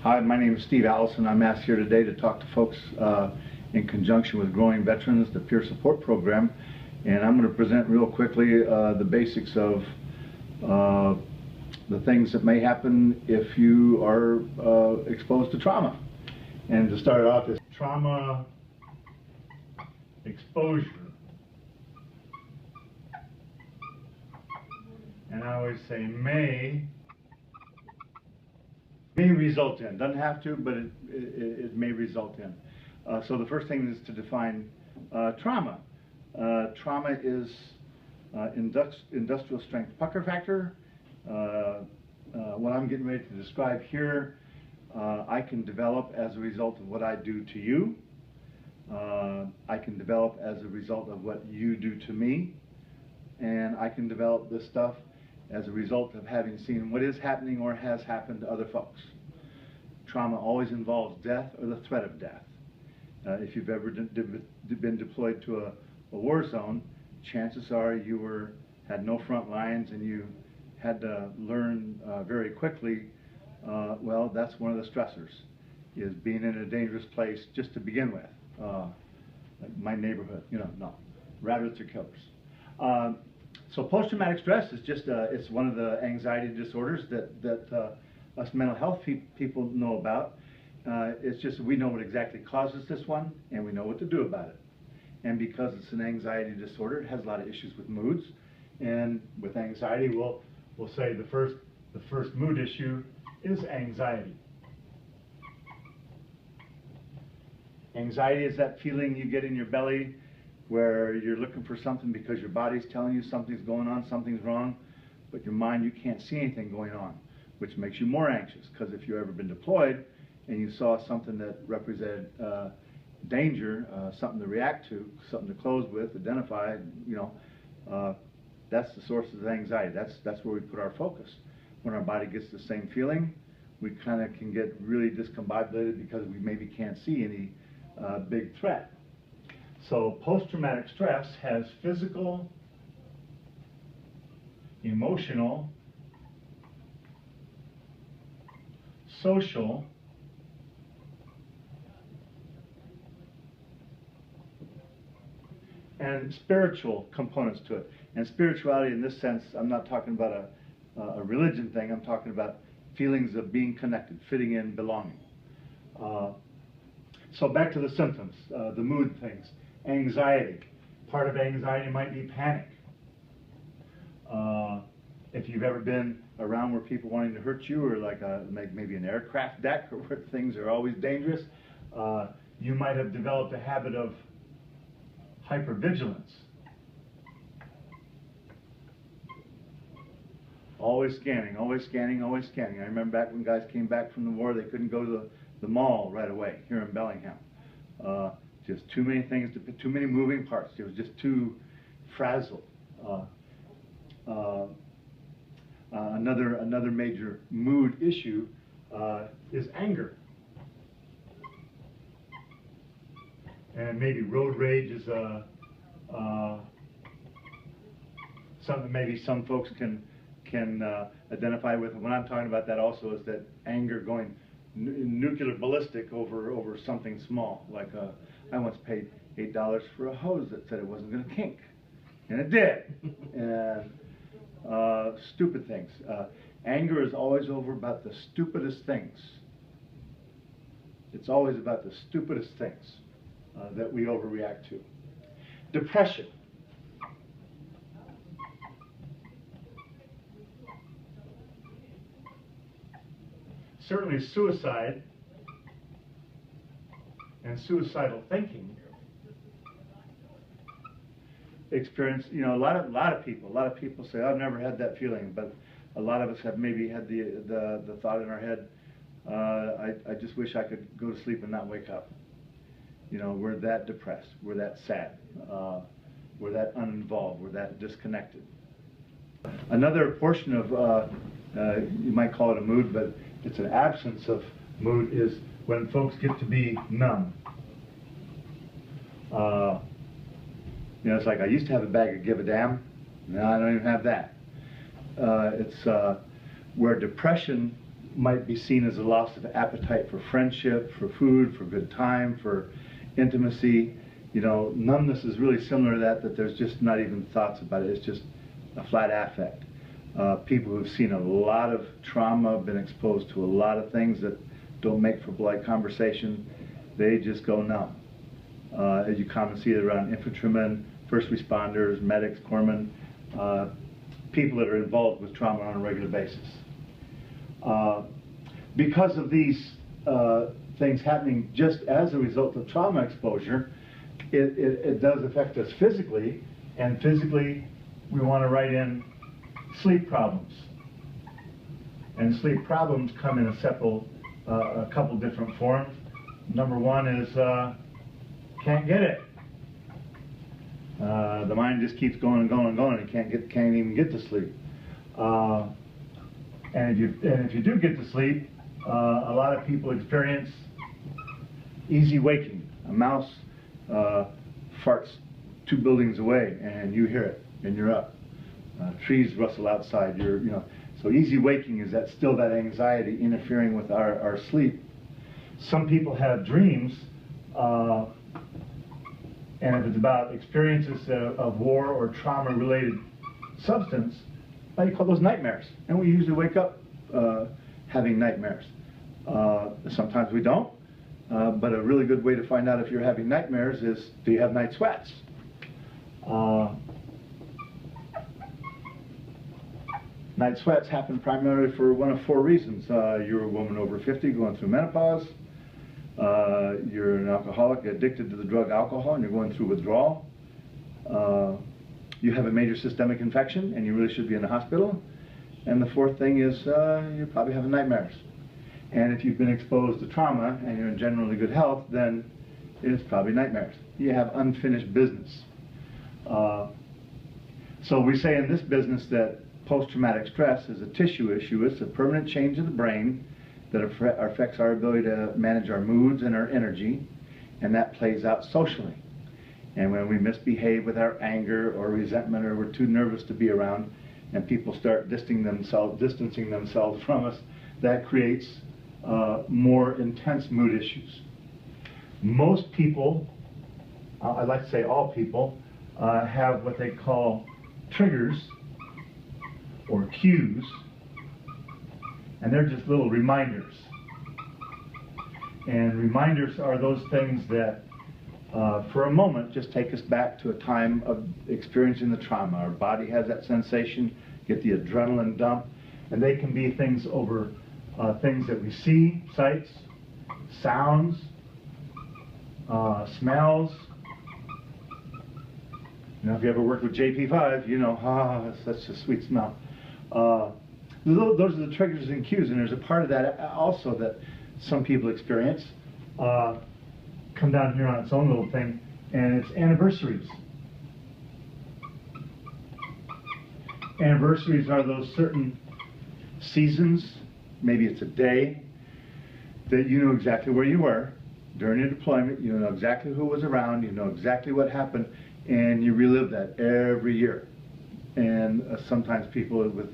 Hi, my name is Steve Allison. I'm asked here today to talk to folks in conjunction with Growing Veterans, the peer support program, and I'm going to present real quickly the basics of the things that may happen if you are exposed to trauma. And to start off is trauma exposure. And I always say may result in. Doesn't have to, but it may result in. So the first thing is to define trauma. Trauma is industrial strength pucker factor. What I'm getting ready to describe here, I can develop as a result of what I do to you. I can develop as a result of what you do to me. And I can develop this stuff as a result of having seen what is happening or has happened to other folks. Trauma always involves death or the threat of death. If you've ever been deployed to a war zone, chances are you had no front lines and you had to learn very quickly, well, that's one of the stressors, is being in a dangerous place just to begin with. Like my neighborhood, no, rabbits are killers. So post-traumatic stress is just, it's one of the anxiety disorders that us mental health people know about. It's just we know what exactly causes this one, and we know what to do about it. And because it's an anxiety disorder, it has a lot of issues with moods. And with anxiety, we'll say the first mood issue is anxiety. Anxiety is that feeling you get in your belly where you're looking for something because your body's telling you something's going on, something's wrong, but your mind, you can't see anything going on, which makes you more anxious. Because if you've ever been deployed and you saw something that represented danger, something to react to, something to close with, identify, that's the source of the anxiety. That's where we put our focus. When our body gets the same feeling, we kind of can get really discombobulated because we maybe can't see any big threat. So post-traumatic stress has physical, emotional, social, and spiritual components to it. And spirituality in this sense, I'm not talking about a religion thing, I'm talking about feelings of being connected, fitting in, belonging. So back to the symptoms, the mood things. Anxiety. Part of anxiety might be panic. If you've ever been around where people wanting to hurt you, or like maybe an aircraft deck, or where things are always dangerous, you might have developed a habit of hypervigilance. Always scanning, always scanning, always scanning. I remember back when guys came back from the war, they couldn't go to the mall right away here in Bellingham. Just too many things, too many moving parts. It was just too frazzled. Another major mood issue is anger. And maybe road rage is something maybe some folks can identify with. And what I'm talking about that also is that anger going nuclear ballistic over something small. Like I once paid $8 for a hose that said it wasn't going to kink, and it did. And stupid things. Anger is always over about the stupidest things. It's always about the stupidest things that we overreact to. Depression. Certainly suicide and suicidal thinking experience, a lot of people say, I've never had that feeling, but a lot of us have maybe had the thought in our head, I just wish I could go to sleep and not wake up. We're that depressed, we're that sad, we're that uninvolved, we're that disconnected. Another portion of, you might call it a mood, but it's an absence of mood, is when folks get to be numb. It's like I used to have a bag of give a damn, now I don't even have that. It's where depression might be seen as a loss of appetite for friendship, for food, for good time, for intimacy. You know, numbness is really similar to that there's just not even thoughts about it. It's just a flat affect. People who've seen a lot of trauma, been exposed to a lot of things that don't make for polite conversation, they just go numb. As you commonly see it around infantrymen, first responders, medics, corpsmen, people that are involved with trauma on a regular basis. Because of these things happening just as a result of trauma exposure, it does affect us physically, and physically we want to write in sleep problems. And sleep problems come in a couple different forms. Number one is can't get it. The mind just keeps going and going and going and can't even get to sleep. And if you do get to sleep, a lot of people experience easy waking. A mouse farts 2 buildings away and you hear it and you're up. Trees rustle outside. So easy waking is still that anxiety interfering with our sleep. Some people have dreams, and if it's about experiences of war or trauma-related substance, you call those nightmares. And we usually wake up having nightmares. Sometimes we don't, but a really good way to find out if you're having nightmares is, do you have night sweats? Night sweats happen primarily for one of 4 reasons. You're a woman over 50 going through menopause. You're an alcoholic addicted to the drug alcohol and you're going through withdrawal. You have a major systemic infection and you really should be in the hospital. And the 4th thing is you're probably having nightmares. And if you've been exposed to trauma and you're in generally good health, then it's probably nightmares. You have unfinished business. So we say in this business that post-traumatic stress is a tissue issue. It's a permanent change of the brain that affects our ability to manage our moods and our energy, and that plays out socially. And when we misbehave with our anger or resentment, or we're too nervous to be around, and people start distancing themselves from us, that creates more intense mood issues. Most people, I'd like to say all people, have what they call triggers or cues, and they're just little reminders. And reminders are those things that for a moment just take us back to a time of experiencing the trauma. Our body has that sensation, get the adrenaline dump, and they can be things over things that we see, sights, sounds, smells. You know, if you ever worked with JP5, you know, that's such a sweet smell. Those are the triggers and cues, and there's a part of that also that some people experience. Come down here on its own little thing, and it's anniversaries. Anniversaries are those certain seasons, maybe it's a day, that you know exactly where you were during your deployment, you know exactly who was around, you know exactly what happened, and you relive that every year. And sometimes people with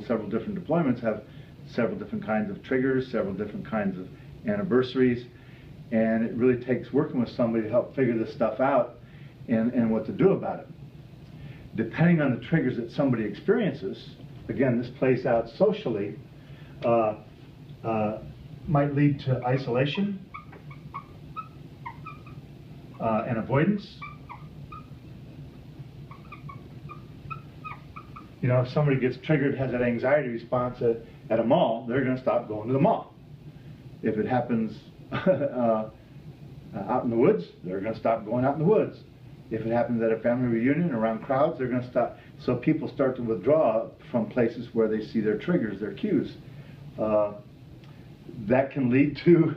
several different deployments have several different kinds of triggers, several different kinds of anniversaries, and it really takes working with somebody to help figure this stuff out and what to do about it. Depending on the triggers that somebody experiences, again, this plays out socially, might lead to isolation and avoidance. You know, if somebody gets triggered, has that anxiety response at a mall, they're going to stop going to the mall. If it happens out in the woods, they're going to stop going out in the woods. If it happens at a family reunion around crowds, they're going to stop. So people start to withdraw from places where they see their triggers, their cues. That can lead to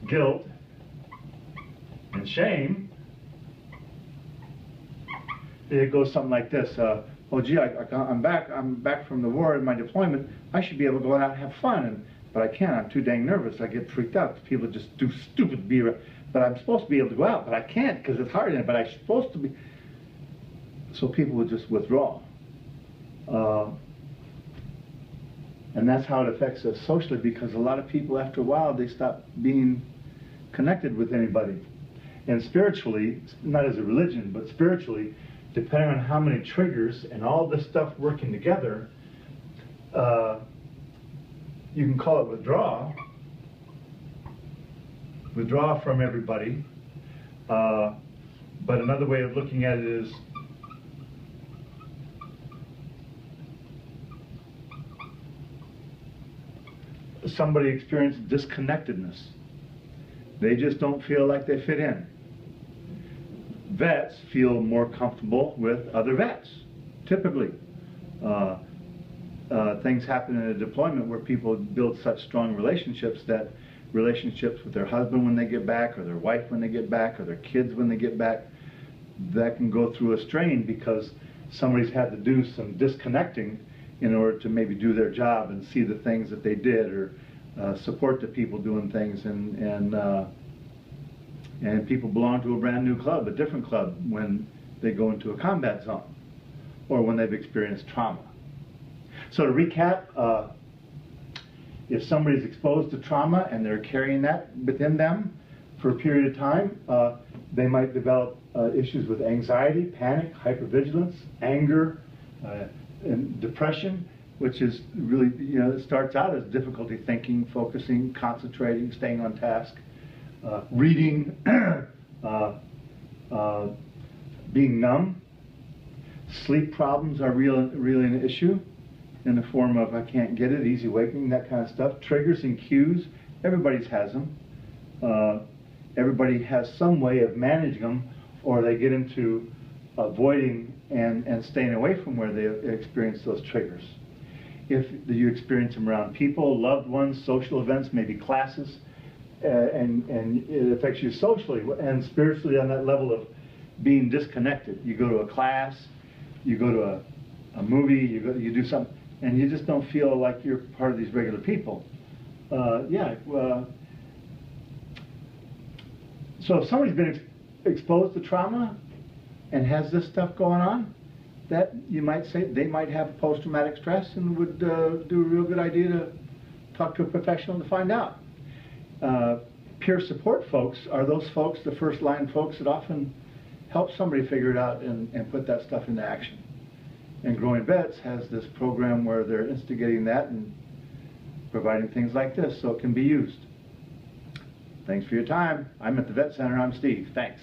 guilt and shame. It goes something like this. Oh gee, I'm back from the war and my deployment. I should be able to go out and have fun, but I can't. I'm too dang nervous. I get freaked out. People just do stupid beer. But I'm supposed to be able to go out, but I can't because it's hard. But I'm supposed to be. So people would just withdraw. And that's how it affects us socially, because a lot of people, after a while, they stop being connected with anybody. And spiritually, not as a religion, but spiritually, depending on how many triggers and all this stuff working together, you can call it withdrawal from everybody. But another way of looking at it is somebody experienced disconnectedness. They just don't feel like they fit in. Vets feel more comfortable with other vets, typically. Things happen in a deployment where people build such strong relationships that relationships with their husband when they get back, or their wife when they get back, or their kids when they get back, that can go through a strain because somebody's had to do some disconnecting in order to maybe do their job and see the things that they did, or support the people doing things, and people belong to a brand new club, a different club, when they go into a combat zone or when they've experienced trauma. So to recap, if somebody's exposed to trauma and they're carrying that within them for a period of time, they might develop issues with anxiety, panic, hypervigilance, anger, and depression, which is really, it starts out as difficulty thinking, focusing, concentrating, staying on task, reading, being numb. Sleep problems are really an issue in the form of I can't get it, easy waking, that kind of stuff. Triggers and cues, everybody has them. Everybody has some way of managing them, or they get into avoiding and staying away from where they experience those triggers. If you experience them around people, loved ones, social events, maybe classes, and it affects you socially and spiritually on that level of being disconnected. You go to a class, you go to a movie, you do something, and you just don't feel like you're part of these regular people. So if somebody's been exposed to trauma and has this stuff going on, that you might say they might have post-traumatic stress, and would do a real good idea to talk to a professional to find out. Peer support folks are those folks, the first line folks that often help somebody figure it out and put that stuff into action. And Growing Vets has this program where they're instigating that and providing things like this so it can be used. Thanks for your time. I'm at the Vet Center. I'm Steve. Thanks.